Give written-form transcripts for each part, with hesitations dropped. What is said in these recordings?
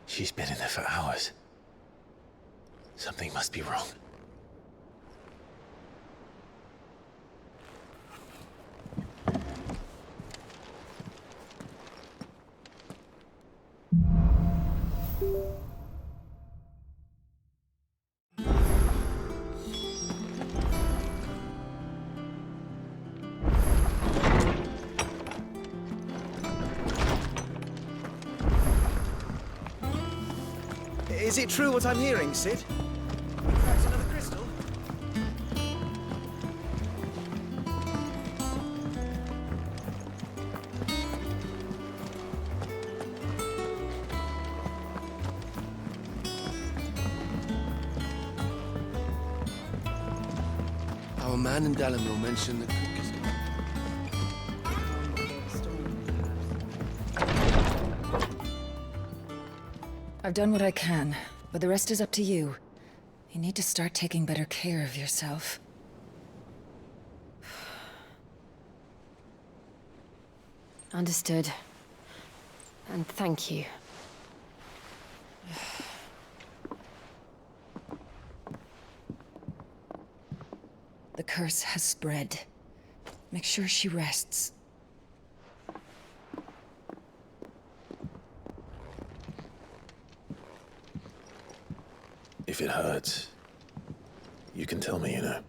She's been in there for hours. Something must be wrong. Is it true what I'm hearing, Sid? Cracked another crystal? Our man in Dalamil mentioned the cook is... I've done what I can, but the rest is up to you. You need to start taking better care of yourself. Understood. And thank you. The curse has spread. Make sure she rests. If it hurts, you can tell me, you know.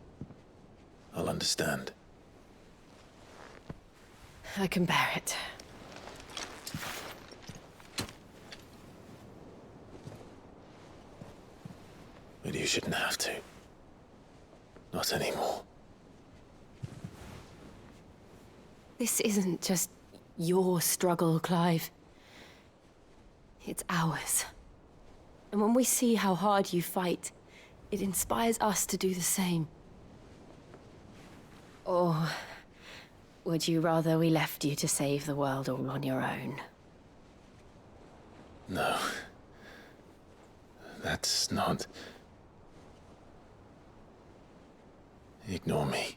I'll understand. I can bear it. But you shouldn't have to. Not anymore. This isn't just your struggle, Clive. It's ours. And when we see how hard you fight, it inspires us to do the same. Or would you rather we left you to save the world all on your own? No. That's not... Ignore me.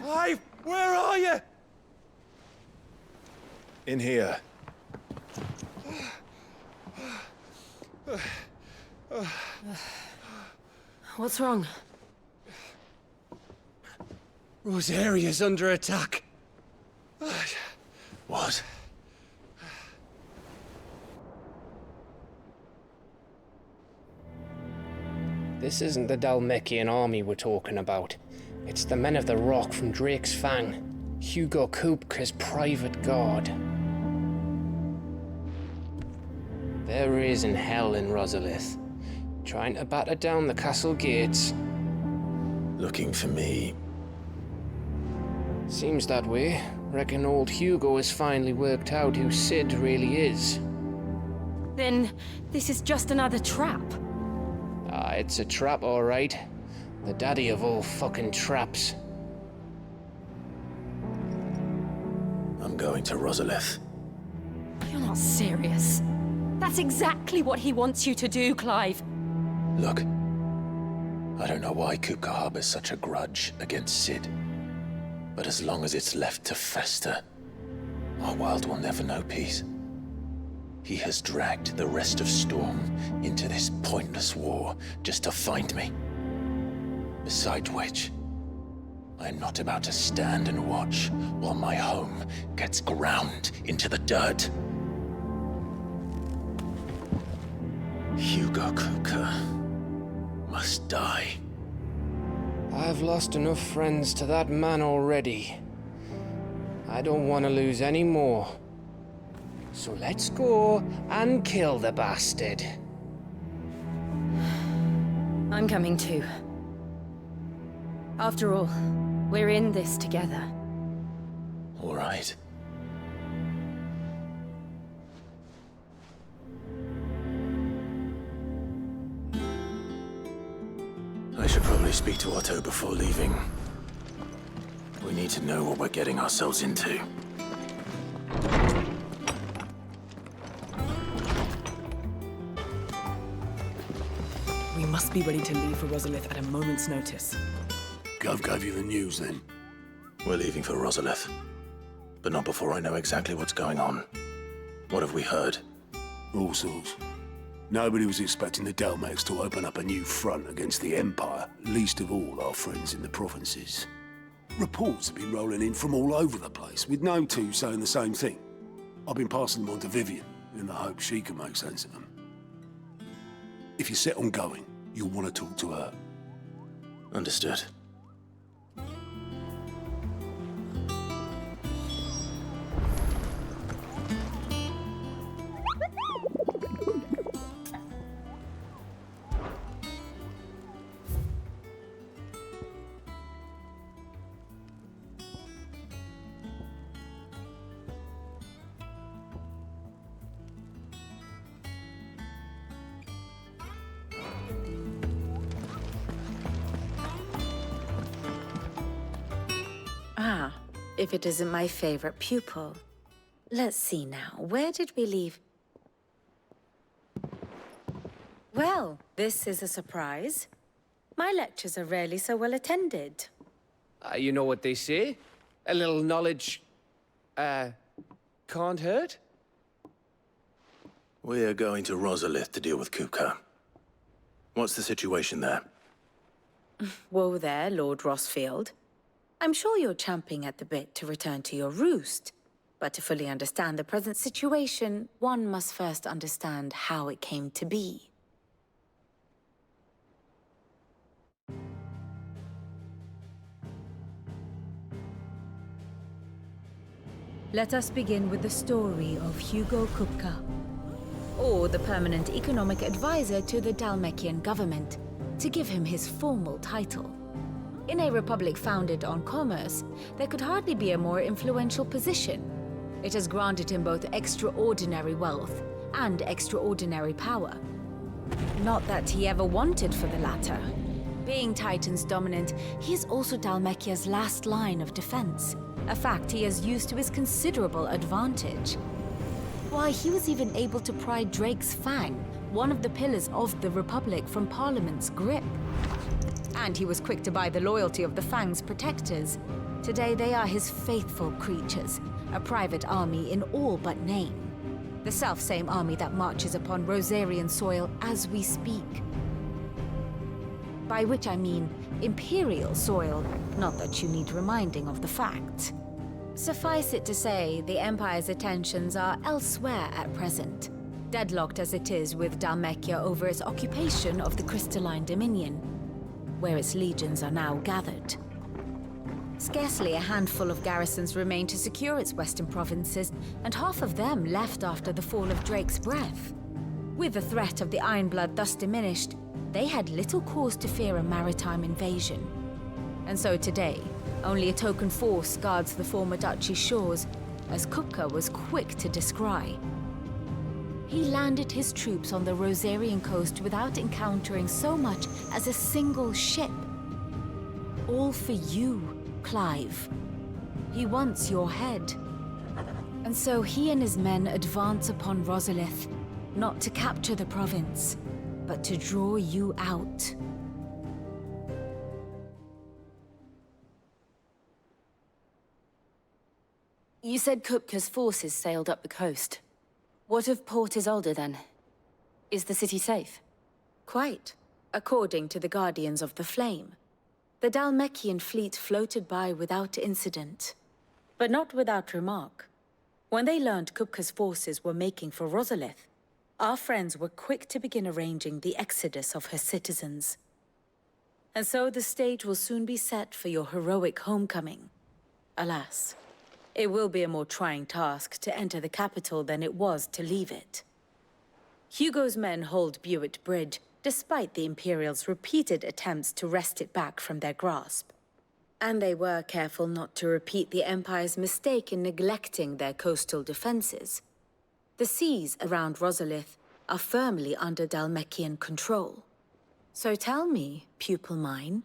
Clive, where are you? In here. What's wrong? Rosaria's under attack. What? This isn't the Dalmekian army we're talking about. It's the men of the Rock from Drake's Fang. Hugo Kupka's private guard. There is in hell in Rosalith, trying to batter down the castle gates. Looking for me. Seems that way. Reckon old Hugo has finally worked out who Sid really is. Then this is just another trap. Ah, it's a trap, all right. The daddy of all fucking traps. I'm going to Rosalith. You're not serious. That's exactly what he wants you to do, Clive. Look, I don't know why Kupka harbors such a grudge against Sid. But as long as it's left to fester, our world will never know peace. He has dragged the rest of Storm into this pointless war just to find me. Besides which, I am not about to stand and watch while my home gets ground into the dirt. Hugo Kupka must die. I've lost enough friends to that man already. I don't want to lose any more. So let's go and kill the bastard. I'm coming too. After all, we're in this together. All right. I should probably speak to Otto before leaving. We need to know what we're getting ourselves into. We must be ready to leave for Rosalith at a moment's notice. Gov gave you the news then? We're leaving for Rosalith. But not before I know exactly what's going on. What have we heard? All sorts. Nobody was expecting the Dalmex to open up a new front against the Empire, least of all our friends in the provinces. Reports have been rolling in from all over the place, with no two saying the same thing. I've been passing them on to Vivian, in the hope she can make sense of them. If you're set on going, you'll want to talk to her. Understood. Ah, if it isn't my favorite pupil. Let's see now, where did we leave? Well, this is a surprise. My lectures are rarely so well attended. You know what they say? A little knowledge, can't hurt? We're going to Rosalith to deal with Kupka. What's the situation there? Whoa there, Lord Rossfield. I'm sure you're champing at the bit to return to your roost. But to fully understand the present situation, one must first understand how it came to be. Let us begin with the story of Hugo Kupka, or the permanent economic advisor to the Dalmekian government, to give him his formal title. In a republic founded on commerce, there could hardly be a more influential position. It has granted him both extraordinary wealth and extraordinary power. Not that he ever wanted for the latter. Being Titan's dominant, he is also Dalmekia's last line of defense, a fact he has used to his considerable advantage. Why, he was even able to pry Drake's Fang, one of the pillars of the Republic, from Parliament's grip. And he was quick to buy the loyalty of the Fang's protectors. Today they are his faithful creatures, a private army in all but name. The self-same army that marches upon Rosarian soil as we speak. By which I mean Imperial soil, not that you need reminding of the fact. Suffice it to say, the Empire's attentions are elsewhere at present, deadlocked as it is with Dalmekia over its occupation of the Crystalline Dominion, where its legions are now gathered. Scarcely a handful of garrisons remain to secure its western provinces, and half of them left after the fall of Drake's Breath. With the threat of the Ironblood thus diminished, they had little cause to fear a maritime invasion. And so today, only a token force guards the former duchy's shores, as Kupka was quick to descry. He landed his troops on the Rosarian coast without encountering so much as a single ship. All for you, Clive. He wants your head. And so he and his men advance upon Rosalith, not to capture the province, but to draw you out. You said Kupka's forces sailed up the coast. What of Port Isolde, then? Is the city safe? Quite, according to the Guardians of the Flame. The Dalmekian fleet floated by without incident, but not without remark. When they learned Kupka's forces were making for Rosalith, our friends were quick to begin arranging the exodus of her citizens. And so the stage will soon be set for your heroic homecoming. Alas, it will be a more trying task to enter the capital than it was to leave it. Hugo's men hold Buett Bridge, despite the Imperials' repeated attempts to wrest it back from their grasp. And they were careful not to repeat the Empire's mistake in neglecting their coastal defenses. The seas around Rosalith are firmly under Dalmekian control. So tell me, pupil mine,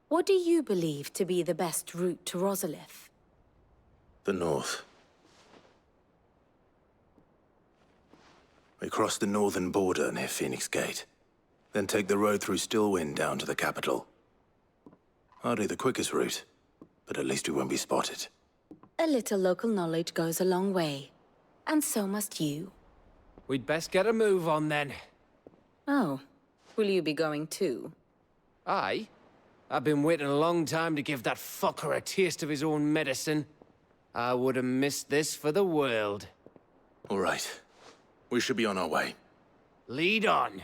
what do you believe to be the best route to Rosalith? The north. We crossed the northern border near Phoenix Gate. Then take the road through Stillwind down to the capital. Hardly the quickest route, but at least we won't be spotted. A little local knowledge goes a long way. And so must you. We'd best get a move on then. Oh, will you be going too? Aye. I've been waiting a long time to give that fucker a taste of his own medicine. I would have missed this for the world. All right. We should be on our way. Lead on.